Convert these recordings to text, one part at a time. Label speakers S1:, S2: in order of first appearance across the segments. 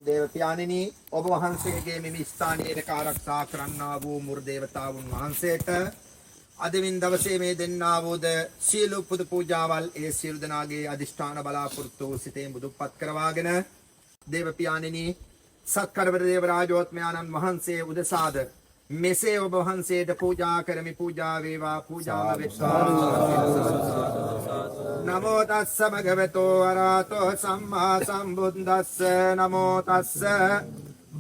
S1: දේව පියාණෙනි ඔබ වහන්සේගේ මෙම ස්ථානයේ ආරක්ෂා කරන්නා වූ මුරු දේවතාවුන් වහන්සේට අදවින් දවසේ මේ දෙන්නා වූද සියලු පුද පූජාවල් ඒ සියලු දෙනාගේ අදිෂ්ඨාන බලාපොරොත්තු සිතේ මුදුපත් කරවාගෙන දේව පියාණෙනි සක්කරවර දේව රාජෝත්මයාණන් වහන්සේ උදෙසාද මෙසේ ඔබ වහන්සේට පූජා කරමි පූජා වේවා පූජාව වෙත්වා නමෝ තස්ස භගවතෝ අරහතෝ සම්මා සම්බුද්දස්ස නමෝ තස්ස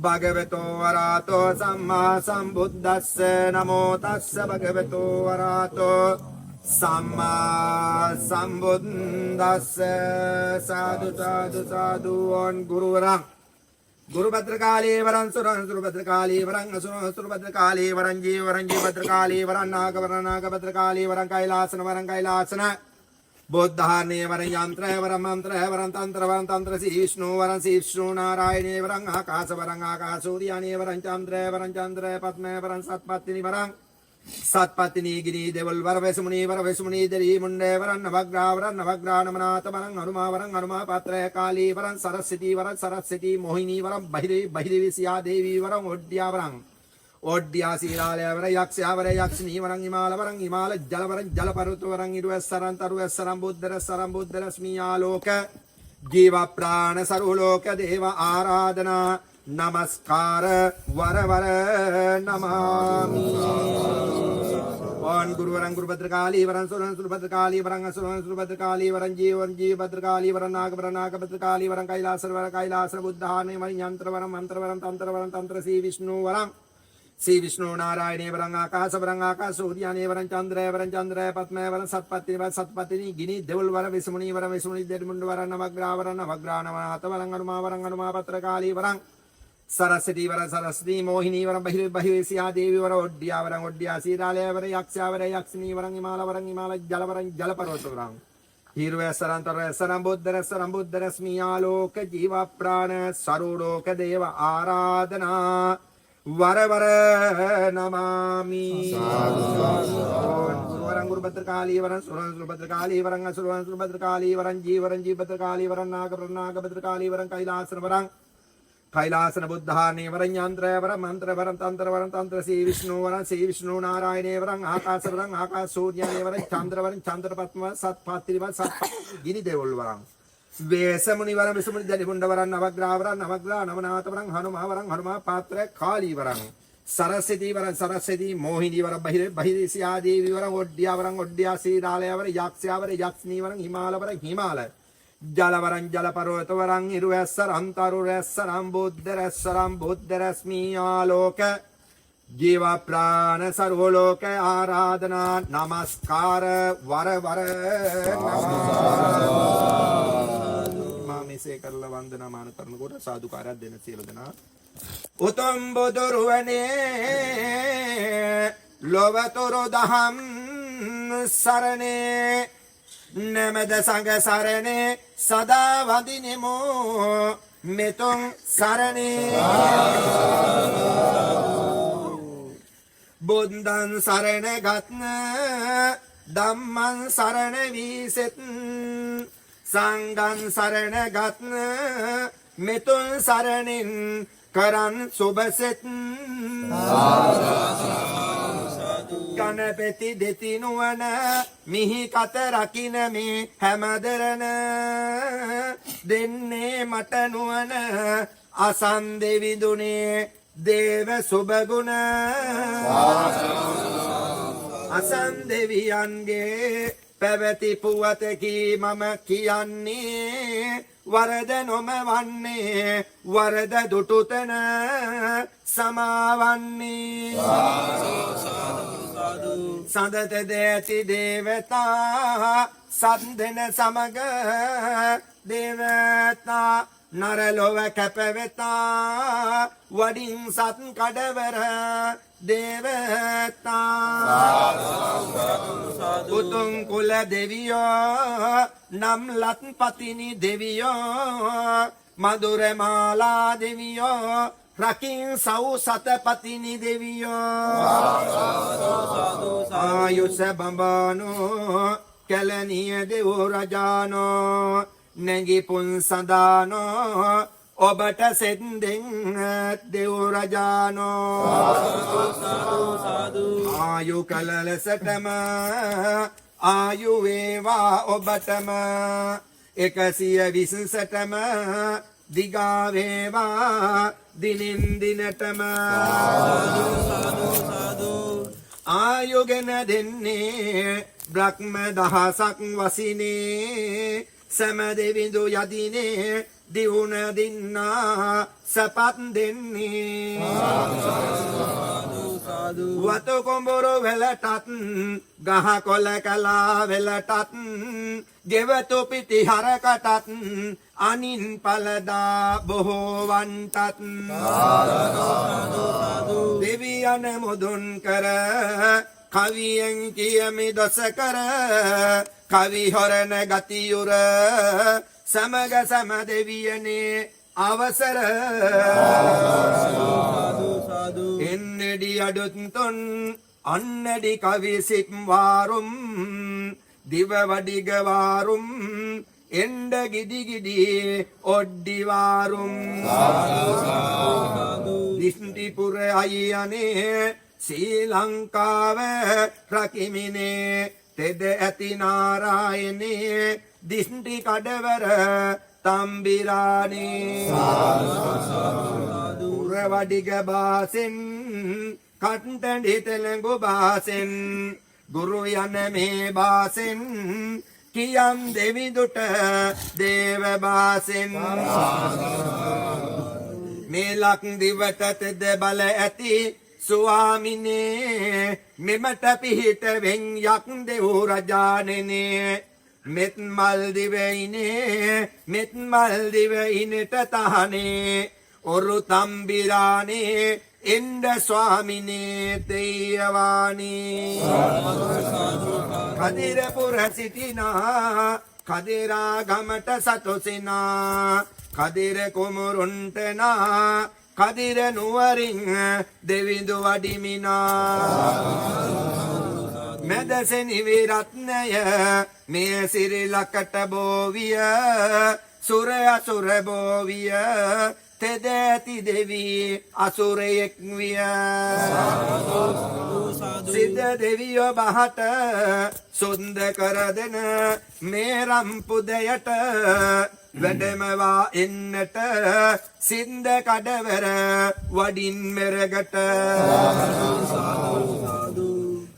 S1: භගවතෝ අරහතෝ සම්මා සම්බුද්දස්ස නමෝ තස්ස භගවතෝ අරහතෝ සම්මා සම්බුද්දස්ස සාදු සාදු සාදු ඔන් ගුරුවරං गुरु भद्रकाली वरं सुरं सुर भद्रकाली वरं असुर असुर भद्रकाली वरं जीव भद्रकाली वरं नाग भद्रकाली वरं कैलासन बुद्धार्णे वरं यंत्र वरं मंत्र वरं तंत्र श्री विष्णु नारायणे वरं आकाश सूर्याणे वरं चंद्र पद्मे वरं सत्पत्तिनि वरं सत्पत्तिनि गिरि देवल वर वैसमुनि दरी मुंडे वरं नवग्रा नमनाथ वरं हनुमा पात्र काली वरं सरस्वती मोहिनी वरं बहिदेवी सिया देवी वरं ओड्या शीलालय वर यक्षा वर यक्षिणी वरं हिमाल जल पर्वत वरं इरुवस्सरं बुद्धरस्मि आलोक जीव प्राण सर्वलोक देव आराधना नमस्कार वर नमामि ओं गुरुवरं गुरुभद्रकाली वरं सुरभद्रकाली वरं असुरभद्रकाली वरं जीव भद्रकाली वरं नाग भद्रकाली वरं कैलास बुद्धार्णे वरं यंत्र वरं मंत्र वरं तंत्र श्री विष्णु नारायणे वरं आकाश सूर्याणे वरं चंद्र पद्मे वरं सत्पत्तिनि गिनि देवल वर वैसमुनि देवमुंड वरं नवग्रा नमनाथ वरं हनुमा पत्रकाली वरं सरस्वती मोहिनी वरं बहिर्बहिः सिया देवी वरं ओड्या शीलालय वर यक्षा वर यक्षिणी वरं हिमाल जल पर्वत वरं हिरुवस्सरं बुद्धरस्मि आलोक जीव प्राण सर्वलोक देव आराधना वर नमामि वरं गुरुभद्रकाली वरं सुरभद्रकाली वरं असुरभद्रकाली वरं जीव भद्रकाली वरं नाग भद्रकाली वरं कैलासन बुद्धार्णे वरं यंत्र वरं मंत्र वरं तंत्र श्री विष्णु नारायणे वरं आकाश सूर्याणे वरं चंद्र पद्म सत्पत्तिनि गिनि देवल वरं वैसमुनि वरं वैसमुनि दलिमुंड वरं नवग्रा नमनाथ वरं हनुमा पात्र काली वरं सरस्वती मोहिनी वरं बहिर्बहिः सिया देवी वरं ओड्या शीलालय वर यक्षा वर यक्षिणी वरं हिमाल जल पर्वत वरं इरुवस्सरं बुद्धरस्मि आलोक जीव प्राण सर्वलोक आराधना नमस्कार वर से करला वंदना मान करन को साधुकारा देना सियल देना उतम बोदुरवने लोवतुरु दहम सरणे नमद संग सरणे सदा वदिनिमो मेतुं सरणे बुद्धं सरणे गत्न धम्मं सरणे विसेत् संगं शरण गत्न मिथुन शरणिन करन सुबसेत गणपति देति नुवन मिहि कत रकिन मे හැමදරන දෙන්නේ මට නුවණ අසන් දෙවිඳුනේ දේව සුබගුණ අසන් දෙවියන්ගේ පැවති පුවතකි මම කියන්නේ වරද නොම වන්නේ වරද දුටුතන සමාවන්නේ සඳත දේති දේවතා සන්දන සමග දේවතා නරලොව කැපවෙතා වඩින් සත් කඩවර දේවතා උතුම් කුල දෙවියෝ නම් ලත් පතිනි දෙවියෝ මధుර මාලා දෙවියෝ රකින් සව් සතපතිනි දෙවියෝ ආයුෂ බඹානෝ කැලණිය දෙව් රජානෝ නැගි පුන් සදානෝ ඔබට සෙන්දෙන් දෙව් රජානෝ ආයු කල ලෙසටම ආයු වේවා ඔබටම 120ටම දිගා වේවා දිනින් දිනටම ආයුගෙන දෙන්නේ බ්‍රහ්ම දහසක් වසිනේ සම දෙවිඳු යදිනේ දිවුන දින්නා සපත් දෙන්නේ වතු කොඹුරු වෙලටත් ගහ කොළ කලා වෙලටත් ගෙවතු පිටි හරකටත් අනින් පලදා බොහෝ වන්ටත් දෙවියන මුදුන් කර කවියෙන් කියමි දොස කර කවි හොරණ ගතියුර සමග සම දෙවියනේ අවසර එන්නඩි අඩුත්තුන් අන්නඩි කවි සිත් වාරුම් දිව වඩිග වාරුම් එන්ඩ ගිඩි ගිඩි ඔඩ්ඩි වාරුම් දිස්ටිපුර අයියනේ ශ්‍රී ලංකාව රකිමිනේ තෙද ඇති නාරායනේ දිස්ටි කඩවර තම්බිරානේ උරවඩිග බාසෙන් කට්ටඩි තෙලඟු බාසෙන් ගුරු යන මේ බාසෙන් කියම් දෙවිදුට දේව බාසෙන් මේ ලක්දිවට තෙද බල ඇති ස්වාමිනේ මෙමට පිහිට වෙන් යක් දෙව් රජානනේ මෙත් මල් දිවයිනේ මෙත් මල් දිවයිනට තහනේ ඔරු තම්බිරානේ එන්ඩ ස්වාමිනේ තෙයවානී කදිරපුර සිටිනා කදිරා ගමට සතොසිනා කදිර කුමුරුන්ටනා කදිර නුවරින් දෙවිඳු වඩිමිනා මෙදසෙනි විරත්නය මේ සිරිලකට බෝවිය සුර අසුර බෝවිය තෙද ඇති දෙවී අසුරයෙක් විය සිද්ධ දෙවියෝ බහට සුන්ද කර දෙන මේ රම්පුදයට වැඩමවා එන්නට සින්ද කඩවර වඩින් මෙරගට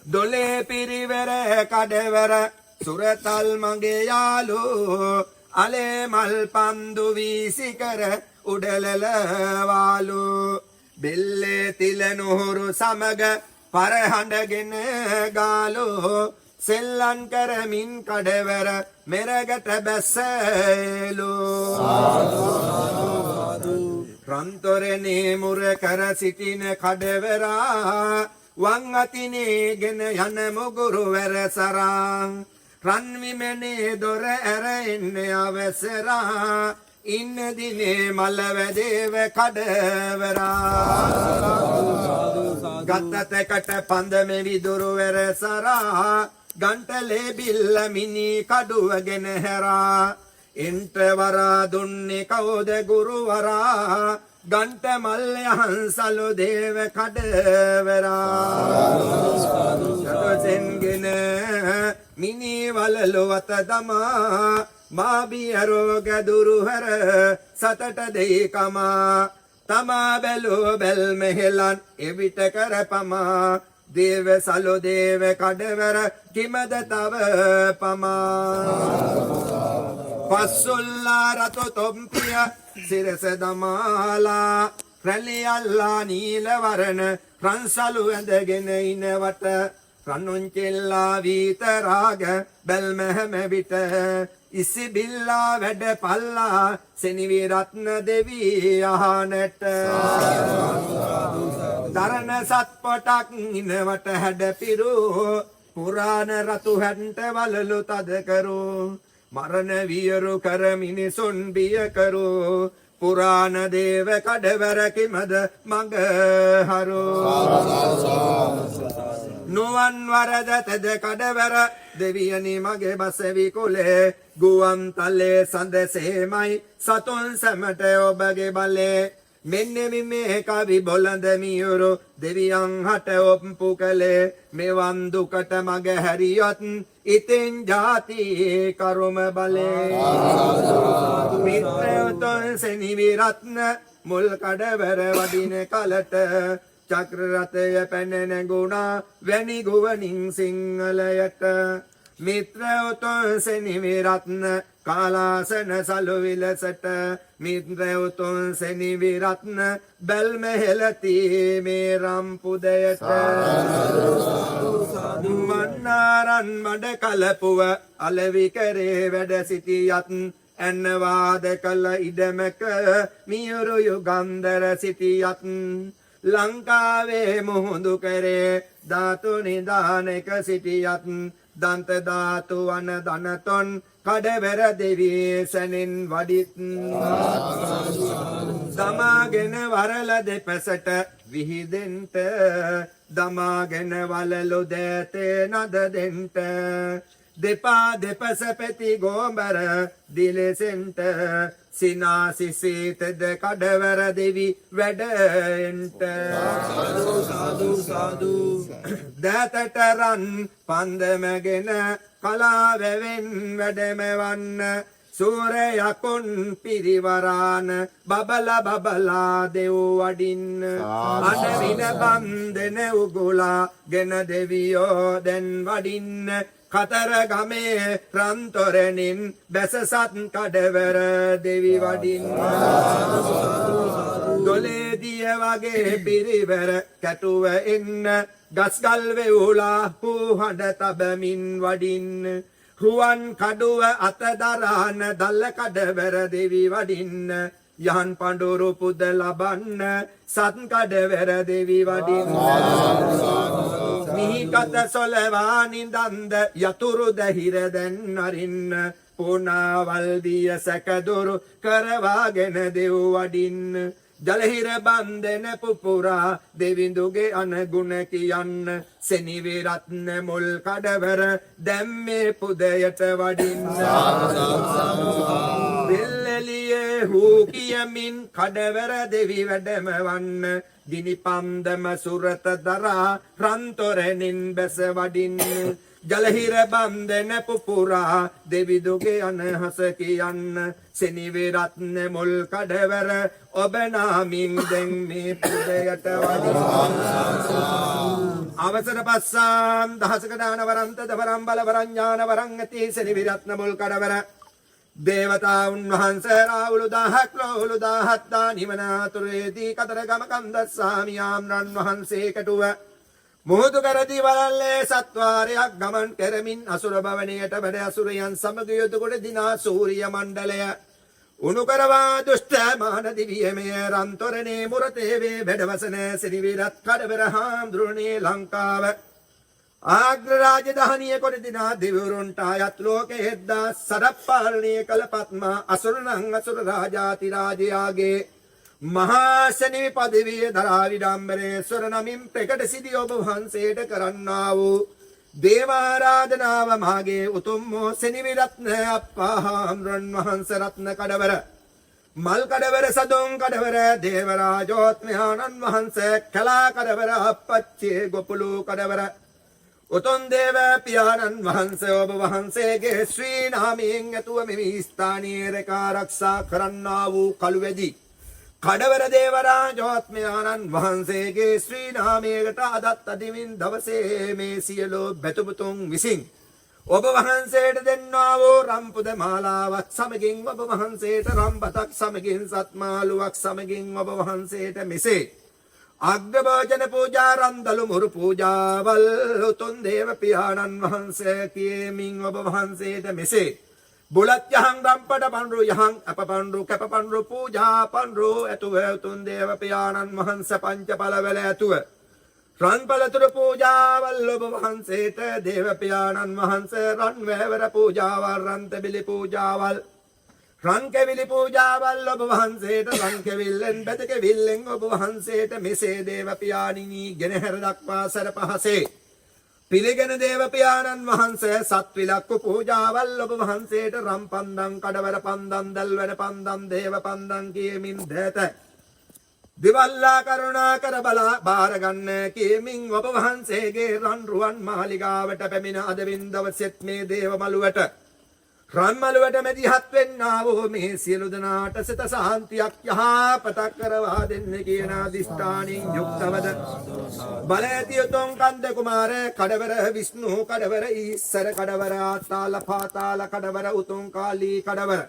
S1: දොලේ පිරිවර කඩවර සුරතල් මගේ යාලු අලේ මල් පන්දු වීසිකර උඩලලවාලු බෙල්ලේ තිල නුහුරු සමග පරහඬගෙන ගාලු සෙල්ලන් කරමින් කඩවර මෙරගට බැස්සලු රන්තොරනේ මුර කර සිටින කඩවරා වං අතිනේ ගෙන යන මුගුරු වැරසරා රන්විමනේ දොර ඇර එන්න අවසරා ඉන්න දිනේ මල වැදේව කඩවරා ගත්තතකට පන්දම විදුරු වැරසරා ගන්ටලේ බිල්ල මිනි කඩුවගෙන හැරා එන්ට වරා දුන්නේ කවුද ගුරුවරා ගන්ට මල්ලය හංසලු දේව කඩවරා සතොසෙන්ගෙන මිනි වලලු වත දමා මාබිය රෝග දුරුහර සතට දෙයිකමා තමා බැලූ බැල්ම හෙලන් එවිට කරපමා දේව සලු දේව කඩවර කිමද තව පමා පස්සුල්ලා රතු තොම්පිය සිරස දමාලා රැලි අල්ලා නීලවරණ රන්සලු ඇඳගෙන ඉනවට රන්නුන්චෙල්ලා වීතරාග බැල්ම හැම විට ඉසිබිල්ලා වැඩ පල්ලා සෙනිවි රත්න දෙවී අහනට දරණ සත්පොටක් ඉනවට හැඩ පිරු පුරාණ රතු හැන්ට වලලු තද කරු මරණ වියරු කර මිනිසුන් බිය කරු පුරාණ දේව කඩවර කිමද මඟ හරු නුවන් වරදතද කඩවර දෙවියනි මගේ බසවි කුලේ ගුවන් තලේ සඳසේමයි සතුන් සැමට ඔබගේ බලේ මෙන්න මේ කවි බොළඳ මියුරු දෙවියන් හට ඔප්පු කළේ මෙවන් දුකට මග හැරියොත් ඉතින් ජාතියේ කරුම බලේ මිත්‍රයොතොන් සෙනිවිරත්න මුල් කඩවර වදින කලට චක්‍ර රථය පැන නැගුණා වැනි ගුවනින් සිංහලයට මිත්‍රයොතොන් සෙනිවිරත්න කාලාසන සලු විලසට මිත්‍රයොතොන් සෙනිවිරත්න බැල්ම හෙලති මේ රම්පුදයට මන්නාරන් මඩ කලපුව අලවි කරේ වැඩ සිටියත් ඇන්නවාද කළ ඉඩමක මියුරු යුගන්ධර සිටියත් ලංකාවේ මුහුදු කරේ ධාතු නිධානක සිටියත් දන්ත ධාතු වන දනතොන් කඩවර දෙවියේ සැනින් වඩිත් දමාගෙන වරල දෙපසට විහිදෙන්ට දමාගෙන වලලු දෑතේ නද දෙන්ට දෙපා දෙපස පැති ගෝඹර දිලෙසෙන්ට සිනාසිසීතද කඩවර දෙවි වැඩෙන්ට දෑතට රන් පන්දමගෙන කලාවැවෙන් වැඩමවන්න සූරයකුන් පිරිවරාන බබලා දෙව් වඩින්න අනවින බන්දන උගුලා ගෙන දෙවියෝ දැන් වඩින්න කතර ගමේ රන්තොරණින් බැසසත් කඩවර දෙවි වඩින්න දොලේදිය වගේ පිරිවර කැටුව එන්න ගස්ගල් වෙවුලා හුහඬ තබමින් වඩින්න රුවන් කඩුව අතදරාන දල්ල කඩවර දෙවි වඩින්න යහන් පඬුරු පුද ලබන්න සත් කඩවර දෙවි වඩින්න මිහිකත සොලවා නිදන්ද යතුරු දහිර දැන් අරින්න පුනාවල් දිය සැකදුරු කරවාගෙන දෙව් වඩින්න ජලහිර බන්දන පුපුරා දෙවිඳුගේ අනගුණ කියන්න සෙනිවිරත්න මුල් කඩවර දැම්මේ පුදයට වඩින්න දෙල්ලලියේ හූ කියමින් කඩවර දෙවි වැඩම වන්න ගිනි පන්දම සුරත දරා රන්තොරණින් බැස වඩින්න ජලහිර බන්දන පුපුරා දෙවිදුගේ අනහස කියන්න සෙනිවිරත්න මුල් කඩවර ඔබ නාමින් දැන් මේ පුදයට වඩින්න අවසර පස්සාම් දහසක දාන වරන්ත දවරම් බල වරඤ්ඤාන වරං ඇති සෙනිවිරත්න මුල් කඩවර දේවතාවුන් වහන්සේ රාහුල 1000ක් ලෝහුල 1000ක් දා නිවන අතුරේදී කතරගම කන්දස්සාමියාම් රන් වහන්සේ කටුව මුහුදු කරදී වලල්ලේ සත්වාරයක් ගමන් කරමින් අසුර භවණයට වැඩ අසුරයන් සමග යොදුකොට දිනා සූර්ය මණ්ඩලය උණු කරවා දුෂ්ට මාන දිවියමය රන්තොරණේ මුරතේ වේ වැඩවසන සෙනිවිරත් කඩවර හාමුදුරනේ ලංකාව ආග්‍ර රාජධානිය කොට දිනා දෙවිවරුන්ට අයත් ලෝකයේ එද්දා සරප්පාලනය කළ පත්මා අසුරණං අසුර රාජාති රාජයාගේ මහා සෙනවි පදවිය දරා විඩම්බරේශ්වර නමින් ප්‍රකට සිටි ඔබ වහන්සේට කරන්නා වූ දේවාරාධනාව මාගේ උතුම් සෙනවිරත්න අප්පාහාම්රන් වහන්ස රත්න කඩවර මල් කඩවර සදුන් කඩවර දේවරාජෝත්මයාණන් වහන්සේ කලා කඩවර අපච්චේ ගොපුලු කඩවර උතුම් දේව පියාණන් වහන්සේ ඔබ වහන්සේගේ ශ්‍රී නාමයෙන් ඇතුව මෙහි ස්ථානීය රැකා ආරක්ෂා කරන්නා වූ කළුවැදි කඩවර දේවරාජෝත්මයාණන් වහන්සේගේ ශ්‍රී නාමයකට අදත් අදිමින් දවසේ මේ සියලු බැතුබුතුන් විසින් ඔබ වහන්සේට දෙන්නා වූ රම්පුද මාලාවක් සමගින් ඔබ වහන්සේට රම්බතක් සමගින් සත්මාලුවක් සමගින් ඔබ වහන්සේට මෙසේ අග්ගභෝජන පූජා රන්දලු මුරු පූජාවල් උතුම් දේව පියාණන් වහන්සේ කියමින් ඔබ වහන්සේට මෙසේ බුලත් යහන් රම්පඩ පන්රු යහන් අප පන්රු කැප පන්රු පූජා පන්රු ඇතුව උතුම් දේව පියාණන් වහන්සේ පංච පළවැල ඇතුව රන් පළතුරු පූජාවල් ඔබ වහන්සේට දේව පියාණන් වහන්සේ රන් වැවර පූජාවල් රන් තෙබිලි පූජාවල් රන් කෙවිලි පූජාවල් ඔබ වහන්සේට රන් කෙවිල්ලෙන් බෙද කෙවිල්ලෙන් ඔබ වහන්සේට මෙසේ දේව පියාණිනි ගෙනහැර දක්වා සර පහසේ පිළිගෙන දේව පියාණන් වහන්සේ සත්විලක්කු පූජාවල් ඔබ වහන්සේට රම් පන්දම් කඩවර පන්දම් දල්වැඩ පන්දම් දේව පන්දම් කියමින් දේත දිවල්ලා කරුණා කර බලා බාරගන්න කියමින් ඔබ වහන්සේගේ රන් රුවන් මාලිගාවට පැමිණ අද වින්දවසෙත් මේ දේව මළුවට රන් මළුවට මැදිහත් වෙන්නා වූ මේ සියලු දෙනාට සිත සාන්තියක් යහපතක් කරවා දෙන්න කියන අදිෂ්ඨානින් යුක්තවද බලයති උතුම් කන්ද කුමාර කඩවර විෂ්ණු කඩවර ඊස්සර කඩවර ආතාල පාතාල කඩවර උතුම් කාලී කඩවර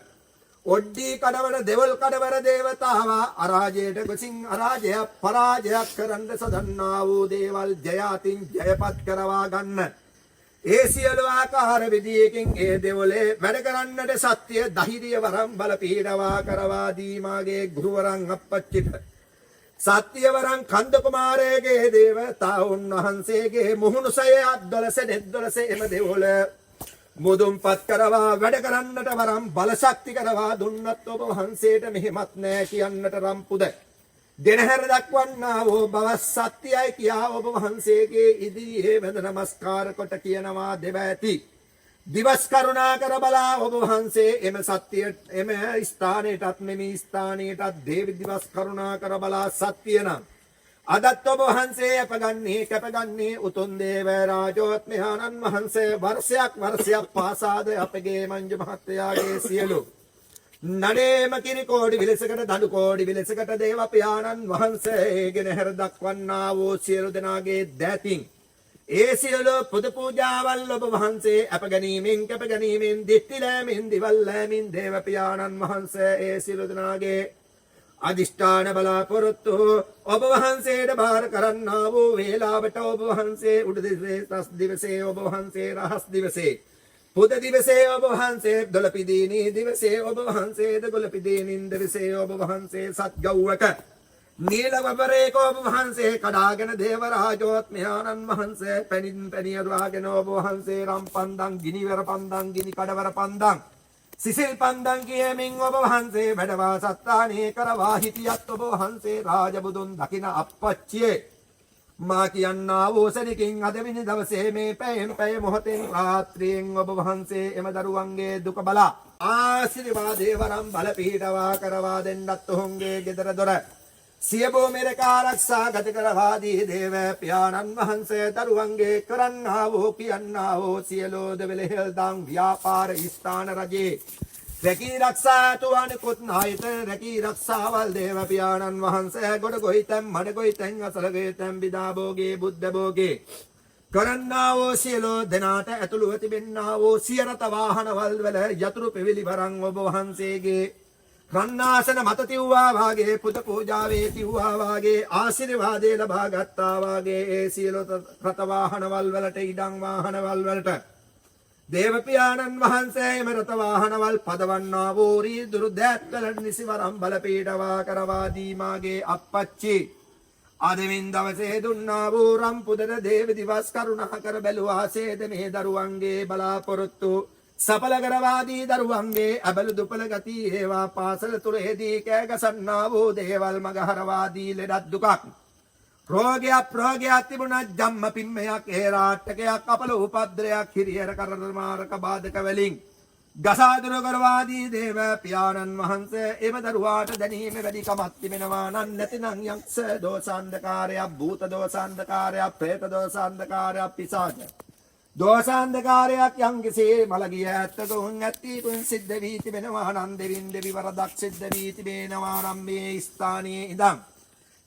S1: ඔඩ්ඩී කඩවර දෙවල් කඩවර දේවතාවා අරාජයට ගොසින් අරාජයක් පරාජයක් කරන්න සදන්නා වූ දේවල් ජයාතින් ජයපත් කරවා ගන්න ඒ සියලු ආකාර විදියකින් ඒ දෙවලේ වැඩ කරන්නට සත්‍ය ධෛර්ය වරම් බල පීඩවා කරවා දීමාගේ ගුරුවරන් අපච්චිට සත්‍ය වරම් කන්ද කුමාරයේ දේවතාවුන් වහන්සේගේ මුහුණුසය අද්දලස නෙද්දලස එම දෙවල මුදුන්පත් කරවා වැඩ කරන්නට වරම් බල ශක්ති කරවා දුන්නත් ඔබ වහන්සේට මෙහෙමත් නෑ කියන්නට රම්පුද දෙනහැර දක්වන්නා වූ බව සත්‍යයි කියා ඔබ වහන්සේගේ ඉදිරියේ වැඳ නමස්කාර කොට කියනවා දෙව ඇති දිවස් කරුණා කර බලා ඔබ වහන්සේ එම සත්‍ය එම ස්ථානයටත් මෙමි ස්ථානයටත් දේවි දිවස් කරුණා කර බලා සත්‍ය නම් අදත් ඔබ වහන්සේ අපගන්නේ කැපගන්නේ උතුම් දේව රාජෝත්මයාණන් වහන්සේ වර්ෂයක් පාසාද අපගේ මංජු මහත්තයාගේ සියලු නඩේම කිරි කෝඩි විලසකට දඩු කෝඩි විලසකට දේව පියාණන් වහන්සේගෙන හැර දක්වන්නා වූ සියලු දෙනාගේ දැතින් ඒ සියලු පුද පූජාවල් ඔබ වහන්සේ අප ගැනීමෙන් කැප ගැනීමෙන් දිට්ඨි ලෑමින් දිවල් ලෑමින් දේව පියාණන් වහන්සේ ඒ සියලු දෙනාගේ අදිෂ්ඨාන බලාපොරොත්තු ඔබ වහන්සේට බාර කරන්නා වූ වේලාවට ඔබ වහන්සේ උඩ දිවසේ තස් දිවසේ ඔබ වහන්සේ රහස් දිවසේ පුද දිවසේ ඔබ වහන්සේ දොළපිදීනී දිවසේ ඔබ වහන්සේ දොළපිදීනින් දිවසේ ඔබ වහන්සේ සත්ගව්වක නීල වබරේක ඔබ වහන්සේ කඩාගෙන දේව රාජෝත්මයාණන් වහන්සේ පැනින් පැනියරුවාගෙන ඔබ වහන්සේ රම් පන්දම් ගිනිවර පන්දම් ගිනි කඩවර පන්දම් සිසිල් පන්දම් කියමින් ඔබ වහන්සේ වැඩවා සත්තානේ කරවා හිටියත් ඔබ වහන්සේ රාජබුදුන් දකින අප්පච්චියේ මා කියන්නා වූ සැනකින් අදවෙනි දවසේ මේ පැයෙන් පැය මොහොතෙන් රාත්‍රියෙන් ඔබ වහන්සේ එම දරුවන්ගේ දුක බලා ආශිර්වාදේ වරම් බල පීඩවා කරවා දෙන්නත් ඔහුගේ ගෙදර දොර සිය භූමියක ආරක්ෂා ගත කරවා දී දේව පියාණන් වහන්සේ දරුවන්ගේ කරන්නා වූ කියන්නා වූ සියලු දෙවලෙහෙල් දන් ව්‍යාපාර ස්ථාන රජේ රැකී රක්ෂා තුවනිකුත් නායත රැකී රක්ෂාවල් දේව පියාණන් වහන්සේ ගොඩ ගොයිතැන් මඩ ගොයිතැන් අසල ගොයිතැන් බිදා භෝගේ බුද්ධ භෝගේ කරන්නා වූ සියලු දෙනාට ඇතුළුව තිබෙන්නා වූ සියරත වාහනවල් වල යතුරු පෙවිලි වරන් ඔබ වහන්සේගේ රන්නාසන මත තිව්වා වාගේ පුද පූජාවේ තිව්වා වාගේ ආශිර්වාදේ ලබා ගත්තා වාගේ ඒ සියලු රත වාහනවල් වලට ඉඩම් වාහනවල් වලට දේව පියාණන් වහන්සේ එම රත වාහනවල් පදවන්නා වූ රීදුරු දෑත්වලට නිසිවරම් බල පීඩවා කරවා දීමාගේ අප්පච්චි අදමින් දවසේ දුන්නා වූ රම් පුදට දේව දිවස් කරුණා කර බැලුවාසේද මේ දරුවන්ගේ බලාපොරොත්තු සඵල කරවා දී දරුවන්ගේ අබල දුපල ගති ඒවා පාසල තුරේදී කෑගසන්නා වූ දේවල් මගහරවා දී ලෙඩක් දුකක් රෝගයක් තිබුණත් ජම්ම පිම්මයක් හේරාට්ටකයක් අපල උපද්‍රයක් හිරියර කරදර මාරක බාධක වලින් ගසාදුර කරවා දී දේව පියාණන් වහන්සේ එම දරුවාට දැනීම වැඩිකමක් තිබෙනවා නම් නැතිනම් යක්ෂ දෝසාන්ධකාරයක් භූත දෝසාන්ධකාරයක් ප්‍රේත දෝසාන්ධකාරයක් පිසාච දෝසාන්ධකාරයක් යම්කිසේ මලගිය ඇත්තක උන් ඇත්තීකුන් සිද්ධ වී තිබෙනවා නම් දෙවින් දෙවි වරදක් සිද්ධ වී තිබෙනවා නම් මේ ස්ථානයේ ඉඳන්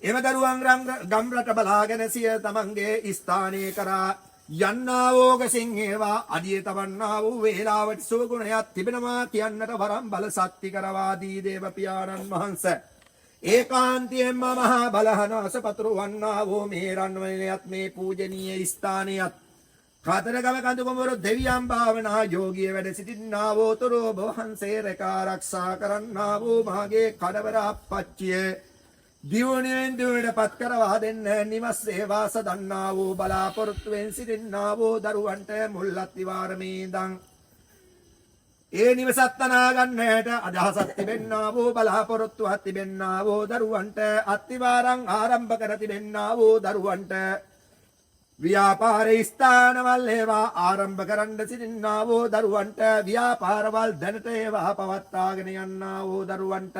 S1: එම දරුවන් ගම් රට බලාගෙන සිය තමන්ගේ ස්ථානයේ කරා යන්නා වූ ගසින් ඒවා අඩිය තබන්නා වූ වේලාවට සුවගුණයක් තිබෙනවා කියන්නට වරම් බල සත්‍ති කරවා දී දේව පියාණන් වහන්සේ ඒකාන්තයෙන්ම මහා බලහනාස පතුරු වන්නා වූ මේ රන්වැලියත් මේ පූජනීය ස්ථානයත් කාතරගම කඳුකුමරු දෙවියන් භාවනා යෝගිය වැඩ සිටින්නා වූ තුරු ඔබ වහන්සේ රැකා ආරක්ෂා කරන්නා වූ මාගේ කඩවර අප්පච්චිය දියුණුවෙන් දියුණුවට පත් කරවා දෙන්න නිවස් සේවා සදන්නා වූ බලාපොරොත්තුවෙන් සිටින්නා වූ දරුවන්ට මුල් අත්විවරමේ ඉඳන් ඒ නිවසත් තනා ගන්නට අදහසක් තිබෙන්නා වූ බලාපොරොත්තුවක් තිබෙන්නා වූ දරුවන්ට අත්විවරම් ආරම්භ කර තිබෙන්නා වූ දරුවන්ට ව්‍යාපාර ස්ථානවල ඒවා ආරම්භ කරන්න සිටින්නා වූ දරුවන්ට ව්‍යාපාරවල් දැනට ඒවා පවත්වාගෙන යන්නා වූ දරුවන්ට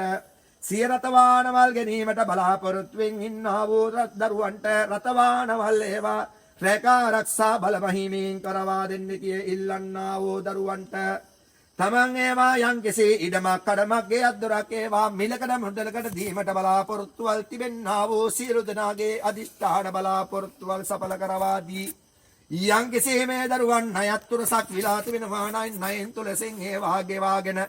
S1: සිය රතවානවල් ගැනීමට බලාපොරොත්තු වෙමින් ඉන්නා වූ දරුවන්ට රතවානවල් ඒවා රැකා ආරක්ෂා බල මහිමින් කරවා දෙන්න කිය ඉල්ලන්නා වූ දරුවන්ට තමන් ඒවා යම්කිසි ඉඩමක් කඩමක් ගෙයක් දොරක් ඒවා මිලකඩ මුදලකට දීමට බලාපොරොත්තුවල් තිබෙන්නා වූ සියලු දෙනාගේ අදිෂ්ඨාන බලාපොරොත්තුවල් සඵල කරවා දී යම්කිසි මේ දරුවන් ණයත් තුරසක් විලා තිබෙනවා නම් ණයෙන් තුලසින් ඒවා ගෙවාගෙන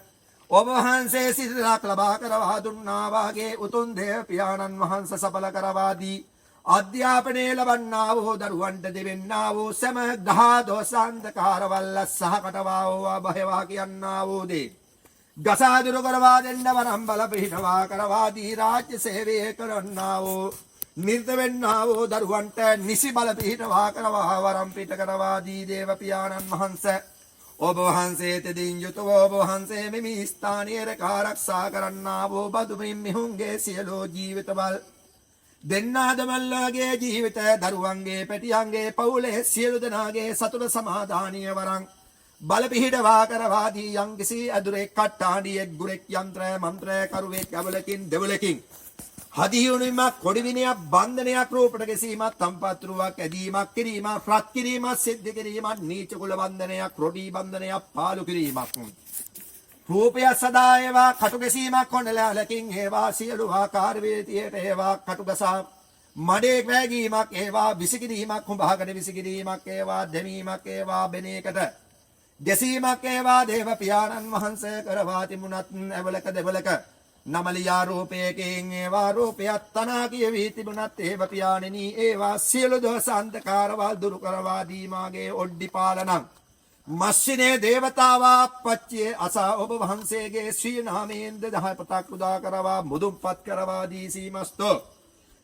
S1: ඔබ වහන්සේ සිතක් ලබා කරවා දුන්නා වාගේ උතුම් දේව පියාණන් වහන්සේ සඵල කරවා දී අධ්‍යාපනය ලබන්නා වූ දරුවන්ට දෙවෙන්නා වූ සෑම ග්‍රහ දෝෂාන්ධකාරවල සහකටවා වූ භයවා කියන්නා වූ දේ ගසා දුරු කරවා දෙන්න වරම් බල පිහිටවා කරවා දී රාජ්‍ය සේවය කරන්නා වූ නිර්ත වෙන්නා වූ දරුවන්ට නිසි බල පිහිටවා කරවා වරම් පිට කරවා දී දේව පියාණන් වහන්සේ ඔබ වහන්සේ තෙදින් යුතුව ඔබ වහන්සේ මෙමි ස්ථානීය ආරක්ෂා කරන්නා වූ බදුමින් මිහුන්ගේ සියලෝ ජීවිතවල දෙන්නාදමල්ලගේ ජීවිත දරුවන්ගේ පැටියන්ගේ පවුලේ සියලු දෙනාගේ සතුට සමාදානීය වරං බල පිහිටවා කරවා දී යම්කිසි අදුරෙක් කට්ටාඩියෙක් ගුරෙක් යන්ත්‍ර මන්ත්‍ර කරුවෙක් අවලකින් දෙවලකින් හදියුණීමක් කොඩිවිනයක් බන්ධනයක් රූපට ගැසීමක් තම්පත්රුවක් ඇදීමක් කිරීමක් ප්‍රත් කිරීමක් සිද්ධ කිරීමක් නීච කුල බන්ධනයක් රොඩී බන්ධනයක් පාලු කිරීමක් රූපය සදා ඒවා කටු ගැසීමක් කොණලලකින් ඒවා සියලු ආකාර වේතියට ඒවා කටු ගසා මඩේ වැගීමක් ඒවා විසිකිරීමක් කුඹහකට විසිකිරීමක් ඒවා දැමීමක් ඒවා බෙනේකට ගැසීමක් ඒවා දේව පියාණන් වහන්සේ කරවා තිබුණත් ඇවලක දෙවලක නමලියා රූපයකින් ඒවා රූපයක් තනා කියවී තිබුණත් ඒව පියාණෙනි ඒවා සියලු දෝෂ අන්ධකාරවල් දුරු කරවා දීමාගේ ඔඩ්ඩි පාලනං මස්සිනේ දේවතාවා පච්චේ අසා ඔබ වහන්සේගේ ශ්‍රී නාමයෙන්ද දහපතක් උදා කරවා මුදුන්පත් කරවා දී සීමස්තෝ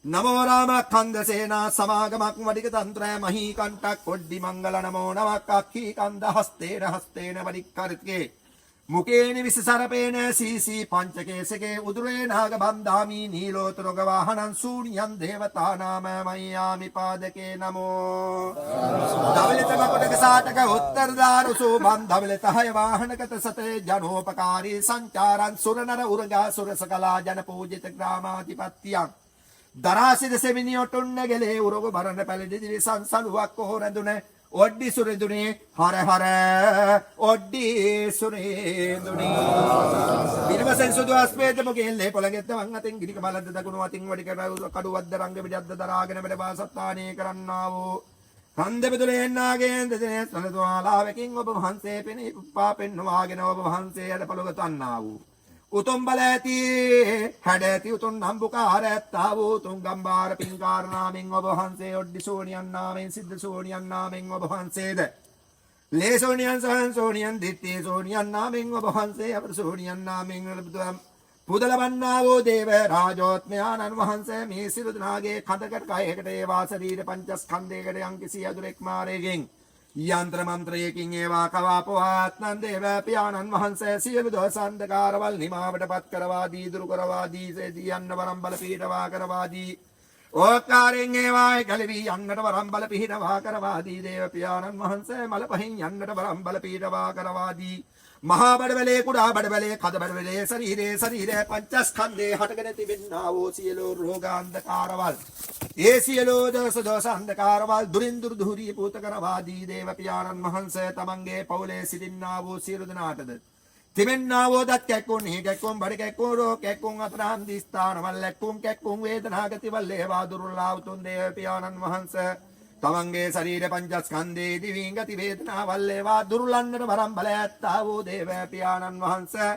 S1: නමෝ රාම කන්දසේනා සමාගමක් වඩික තන්ත්‍රය මහී කණ්ඨක් කොඩ්ඩි මංගල නමෝ නමක් අක්ඛී කන්ද හස්තේන හස්තේන වඩික්කරිතේ මුකේනි විසසරපේන සීසී පංචකේසකේ උදුරේ නාග බන්දාමි නීලෝතරග වාහනං ශූන්‍යං දේවතානාම මය්යාමි පාදකේ නමෝ දවලත මකොටක සාටක උත්තර දාරුසෝ මන් දවලත හය වාහනකත සතේ ජනෝපකාරී සංචාරං සුරනර උරගා සුරසකලා ජන පූජිත ග්‍රාමාධිපත්‍යං දරාසිද සෙමිනියොටුන්න ගෙලේ උරග බරණ පැලෙදි දිවිසං සලුවක් කොහොරඳුනේ ඔඩ්ඩි සුරෙදුනේ හර හර ඔඩ්ඩි සුරෙදුනේ විරවසෙන් සුදු අස්පේද මොකෙන් ලේ පොළගෙත් වන් අතින් ගිනික බලද්ද දකුණු අතින් වඩි කඩුවද්ද රංග පිටද්ද දරාගෙන වැඩ වාසත්තානේ කරන්නා වූ කන්ද බෙදුලේ නාගෙන් දෙදෙනේ සලතුවාලාවකින් ඔබ වහන්සේ පෙනී පාපෙන්වාගෙන ඔබ වහන්සේ යඩ පොළග තන්නා වූ උතුම් බල ඇති හැඩ ඇති උතුම් නම්බුකාර ඇත්තා වූ උතුම් ගම්බාර පින්කාර නාමෙන් ඔබ වහන්සේ ඔඩ්ඩි සෝනියන් නාමෙන් සිද්ධ සෝනියන් නාමෙන් ඔබ වහන්සේද ලේ සෝනියන් සහන් සෝනියන් දිත්තේ සෝනියන් නාමෙන් ඔබ වහන්සේ අපර සෝනියන් නාමෙන් පුදල බන්නා වූ දේව රාජෝත්මයාණන් වහන්සේ මේ සියලු දෙනාගේ කඩකට කයකට ඒවා ශරීර පංචස්කන්ධයකට යම්කිසි අදුරෙක් මාරේගෙන් යන්ත්‍ර මන්ත්‍රයකින් ඒවා කවාපවාත්නන් දේව පියාණන් වහන්සේ සියලු දෝෂ අන්ධකාරවල් නිමාවට පත් කරවා දී දුරු කරවා දී සේදී යන්න වරම් බල පිහිටවා කරවා දී ඕකාරයෙන් ඒවා ගලවි යන්නට වරම් බල පිහිටවා කරවා දී දේව පියාණන් වහන්සේ මල පහින් යන්නට වරම් බල පිහිටවා කරවා දී මහා බඩවැලේ කුඩා බඩවැලේ කද බඩවැලේ ශරීරේ පංචස්කන්ධේ හටගෙන තිබෙනා වූ සියලු රෝගාන්ධකාරවල් ඒ සියලු දෝෂ අන්ධකාරවල් දුරින් දුර දුරී පූත කරවා දී දේව පියාණන් වහන්සේ තමන්ගේ පවුලේ සිටින්නා වූ සියලු දෙනාටද තිබෙන්නා වූ දත් කැක්කුම් හි කැක්කුම් බඩ කැක්කුම් රෝග කැක්කුම් අතරාන් දිස්ථානවල ලැක්කුම් කැක්කුම් වේදනාගතිවල ඒවා දුර්ලභ උතුම් දේව පියාණන් වහන්සේ තමන්ගේ ශරීර පංචස්කන්ධේ දිවින් ගති වේදනාවල් ඒවා දුර්ලන්නට වරම් බල ඇත්තා වූ දේව පියාණන් වහන්සේ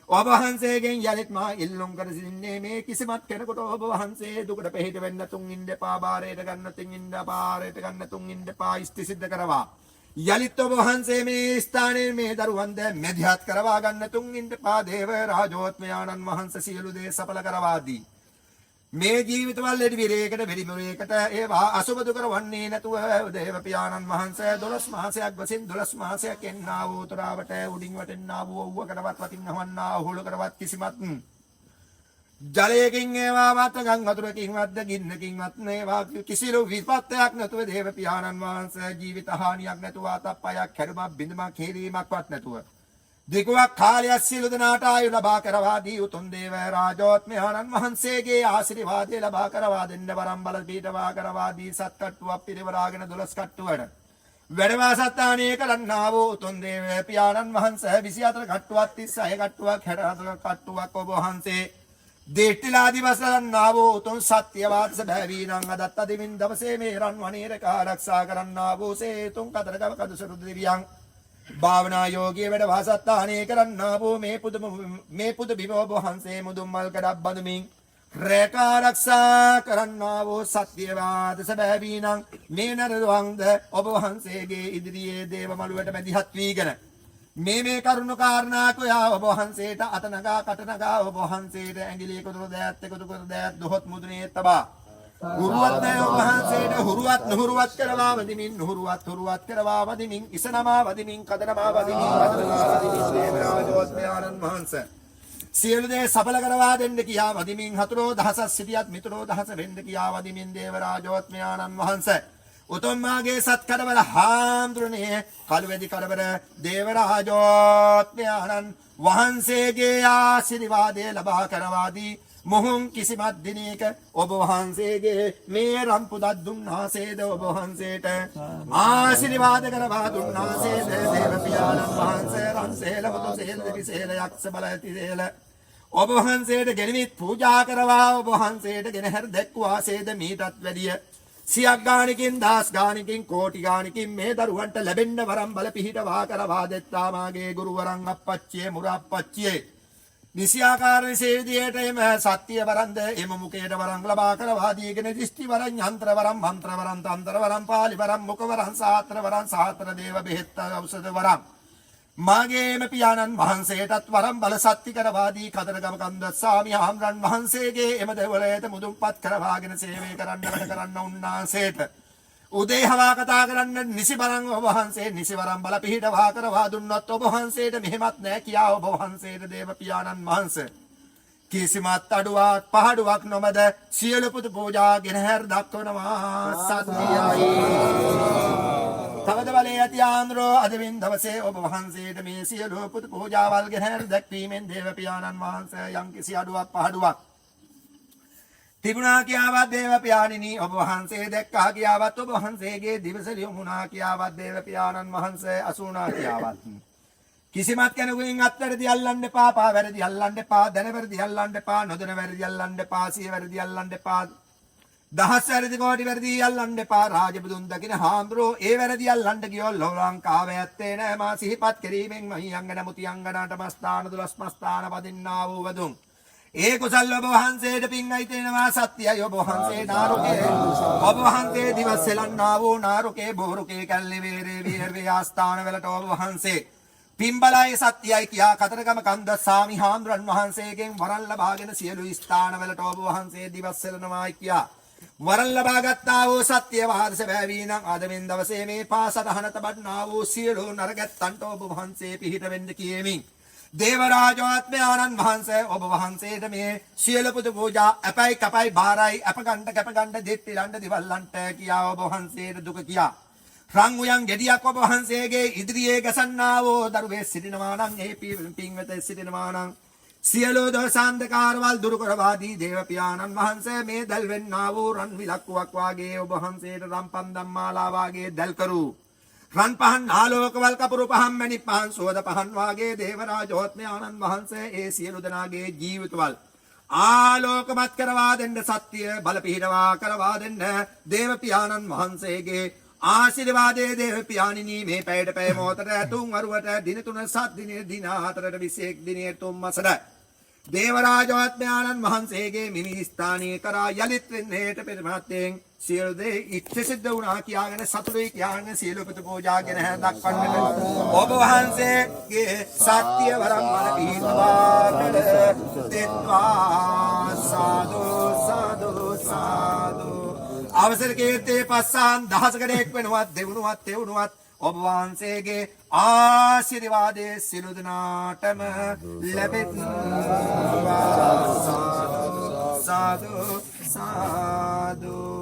S1: ඔබ වහන්සේගෙන් යලිත් මා ඉල්ලුම් කර සිටින්නේ මේ කිසිමත් කෙනෙකුට ඔබ වහන්සේ දුකට පිට වෙන්න තුන් ඉන්න එපා බාරයට ගන්න තුන් ඉන්න පාරයට ගන්න තුන් ඉන්න එපා ඉස්ති සිද්ධ කරවා යලිත් ඔබ වහන්සේ මේ ස්ථානයේ මේ දරුවන් ද මෙදිහත් කරවා ගන්න තුන් ඉන්න එපා දේව රාජෝත්මයාණන් වහන්සේ සියලු දේ සඵල කරවා දී මේ ජීවිතවල ලෙඩ විරේකට වෙරිමුරේකට ඒවා අසුබ දුක වන්නේ නැතුව දේව පියාණන් වහන්සේ 12 මාසයක් වශයෙන් 12 මාසයක් එන්නා වූ උතරාවට උඩින් වටෙන්නා වූ ඔව්වකටවත් වතින් නවන්නා හුලකටවත් කිසිමත් ජලයකින් ඒවා මත ගං වතුරකින් වත්ද ගින්නකින් වත් නේවා කිසිලු විපත්තයක් නැතුව දේව පියාණන් වහන්සේ ජීවිත හානියක් නැතුව අතප්පයක් හැරුමක් බිඳමක් හේරීමක්වත් නැතුව දිගුවක් කාලයක් සියලු දෙනාට ආයු ලබා කරවා දී උතුම් දේව රාජෝත්මයාණන් වහන්සේගේ ආශිර්වාදය ලබා කරවා දෙන්න වරම් බල පීඨවා කරවා දී සත්කට්ටුවක් පිරිවරාගෙන 12 කට්ටුවට වැඩවාසස්ථානයේ කරන්නා වූ උතුම් දේව පියාණන් වහන්සේ 24 කට්ටුවක් 36 කට්ටුවක් 64 කට්ටුවක් ඔබ වහන්සේ දේට්ටිලා දිවස කරන්නා වූ උතුම් සත්‍යවාද සැබෑවීනං අදත් අදිමින් දවසේ මේ රන් වනේරක ආරක්ෂා කරන්නා වූ සේතුන් කතරගම කදුසරු දෙවියන් භාවනා යෝගී වැඩ වාසස්ථානයේ කරන්නා වූ මේ පුද බිම ඔබ වහන්සේ මුදුන් මල් කඩක් බඳුමින් රැක ආරක්ෂා කරන්නා වූ සත්‍යවාද සැබෑවීනං මේ නරදවන්ද ඔබ වහන්සේගේ ඉදිරියේ දේව මළුවට මැදිහත් වීගෙන මේ කරුණු කාරණා කොයා ඔබ වහන්සේට අතනගා කටනගා ඔබ වහන්සේට ඇඟිලි එකතු කර දෑත් දොහොත් මුදුනේ තබා හුරුවත් ඔබ වහන්සේට හුරුවත් නුහුරුවත් කරවා වදිමින් නුහුරුවත් හුරුවත් කරවා වදිමින් ඉසනමා වදිමින් කදනමා වදිමින් දේවරාජෝත්මයාණන් වහන්සේ සියලු දේ සඵල කරවා දෙන්න කියා වදිමින් හතරෝ දහසක් සිටියත් මිතුරෝ දහස වෙන්න කියා වදිමින් දේවරාජෝත්මයාණන් වහන්සේ උතුම් මාගේ සත් කඩවල හාමුදුරනේ කළුවැදි කඩවල දේවරාජෝත්මයාණන් වහන්සේගේ ආශිර්වාදය ලබා කරවා දී මොහොන් කිසිමත් දිනයක ඔබ වහන්සේගේ මේ රම් පුදක් දුන්නාසේද ඔබ වහන්සේට ආශිර්වාද කරවා දුන්නාසේද දේව පියාණන් වහන්සේ රන්සේල මුතු සේල දිවිසේල යක්ෂ බල ඇති සේල ඔබ වහන්සේට ගෙනවිත් පූජා කරවා ඔබ වහන්සේට ගෙනහැර දැක්වාසේද මීටත් වැඩිය සියක් ගානකින් දහස් ගානකින් කෝටි ගානකින් මේ දරුවන්ට ලැබෙන්න වරම් බල පිහිටවා කරවා දෙත්තා මාගේ ගුරුවරන් අප්පච්චියේ මුරාප්පච්චියේ නිසියාකාර විශේෂයට එම සත්‍ය වරන්ද එම මුකේට වරම් ලබා කරවා දීගෙන දෘෂ්ටි වරන් යන්ත්‍ර වරම් මන්ත්‍ර වරම් තන්ත්‍ර වරම් පාලි වරම් මුක වරම් සාත්‍ර දේව බෙහෙත් ඖෂධ වරම් මාගේම පියාණන් වහන්සේටත් වරම් බල සත්‍ය කරවා දී කතරගම කන්ද ස්වාමී ආම්රන් වහන්සේගේ එම දෙවලයට මුදුන්පත් කරවාගෙන සේවය කරන්න වැඩ කරන්න උන්නාසේට උදේ හවා කතා කරන්න නිසි බලන් ඔබ වහන්සේ නිසි වරම් බල පිහිටවා කරවා දුන්නොත් ඔබ වහන්සේට මෙහෙමත් නෑ කියා ඔබ වහන්සේට දේව පියාණන් වහන්සේ කිසිමත් අඩුවක් පහඩුවක් නොමැද සියලු පුද පූජා ගෙනහැර දක්වනවා සත්‍යයි තවද බලේ ඇති ආන්දරෝ අදවින් දවසේ ඔබ වහන්සේට මේ සියලු පුද පූජාවල් ගෙනහැර දැක්වීමෙන් දේව පියාණන් වහන්සේ යම්කිසි අඩුවක් පහඩුවක් තිබුණා කියාවත් දේව පියාණෙනි ඔබ වහන්සේ දැක්කා කියාවත් ඔබ වහන්සේගේ දිවසලිය වුණා කියාවත් දේව පියාණන් වහන්සේ අසුණා කියාවත් කිසිමත් කෙනෙකුගෙන් අත්වැරදි අල්ලන්න එපා පා වැරදි අල්ලන්න එපා දැන වැරදි අල්ලන්න එපා නොදැන වැරදි අල්ලන්න එපා සිය වැරදි අල්ලන්න එපා දහස් වැරදි කෝටි වැරදි අල්ලන්න එපා රාජබුදුන් දකින හාමුදුරෝ ඒ වැරදි අල්ලන්න ගියොත් ලංකාව ඇත්තේ නෑ මා සිහිපත් කිරීමෙන් මහි අංගන මුති අංගනට මස්ථාන 12 මස්ථාන වදින්නා වූ වදුන් ඒ කුසල් ඔබ වහන්සේට පින් අයිතෙනවා සත්‍යයි ඔබ වහන්සේ නාරුකේ ඔබ වහන්සේ දිවස් සෙලන්නා වූ නාරුකේ බෝරුකේ කැල්ලේ වේරේ විහෙරේ ආස්ථාන වලට ඔබ වහන්සේ පින්බලයි සත්‍යයි කියා කතරගම කන්ද සාමි හාමුදුරන් වහන්සේගෙන් වරන් ලබාගෙන සියලු ස්ථාන වලට ඔබ වහන්සේ දිවස් සෙලනවායි කියා වරන් ලබා ගත්තා වූ සත්‍යවාද සැබෑවීනම් අදමින් දවසේ මේ පාසටහන තබන්නා වූ සියලු නරගත්තන්ට ඔබ වහන්සේ පිහිට වෙන්න කියමින් දේවරාජෝත්මයාණන් වහන්සේ ඔබ වහන්සේට මේ සියලු පුද පූජා අපයි කපයි බාරයි අපගණ්ඩ කැපගණ්ඩ දෙත්තිලන්ඩ දිවල්ලන්ට කියා ඔබ වහන්සේට දුක කියා රන් උයන් ගෙඩියක් ඔබ වහන්සේගේ ඉදිරියේ ගසන්නා වූ දරුවේ සිටිනවා නම් ඒ පින්වත සිටිනවා නම් සියලු දෝසාන්ධකාරවල් දුරු කරවා දී දේව පියාණන් වහන්සේ මේ දැල් වෙන්නා වූ රන් විලක්කුවක් වාගේ ඔබ වහන්සේට රම්පන් ධම්මාලා වාගේ දැල් කරු රන් පහන් ආලෝකවල් කපුරු පහන් මැණි පහන් සුවඳ පහන් වාගේ දේවරාජෝත්මයාණන් වහන්සේ ඒ සියලු දෙනාගේ ජීවිතවල ආලෝකමත් කරවා දෙන්න සත්‍ය බල පිහිටවා කරවා දෙන්න දේව පියාණන් වහන්සේගේ ආශිර්වාදයේ දේව පියාණිනි මේ පැයට පැය මොහොතට තුන් වරුවට දින 3 7 දිනේ දින 4ට 21 දිනේ 3 මාසට දේවරාජෝත්මයාණන් වහන්සේගේ මිනි ස්ථානීය කරා යලිත් වෙන්නේට පෙරමහත්යෙන් සියලු දේ ඉච්ඡ සිද්ධ වුණා කියාගෙන සතුටුයි කියාගෙන සියලු පුද පූජාගෙන හැ දක්වන්නට ඔබ වහන්සේගේ සත්‍ය වරම් මන පිහිටවා දෙත්වා සාදු සාදු සාදු අවසර කීර්තියේ පස්සාන් දහසකට එක් වෙනවත් දෙවුණුවත් තෙවුණුවත් ඔබ වහන්සේගේ ආශිර්වාදයේ සියලු දෙනාටම ලැබෙත්වා. සාදු සාදු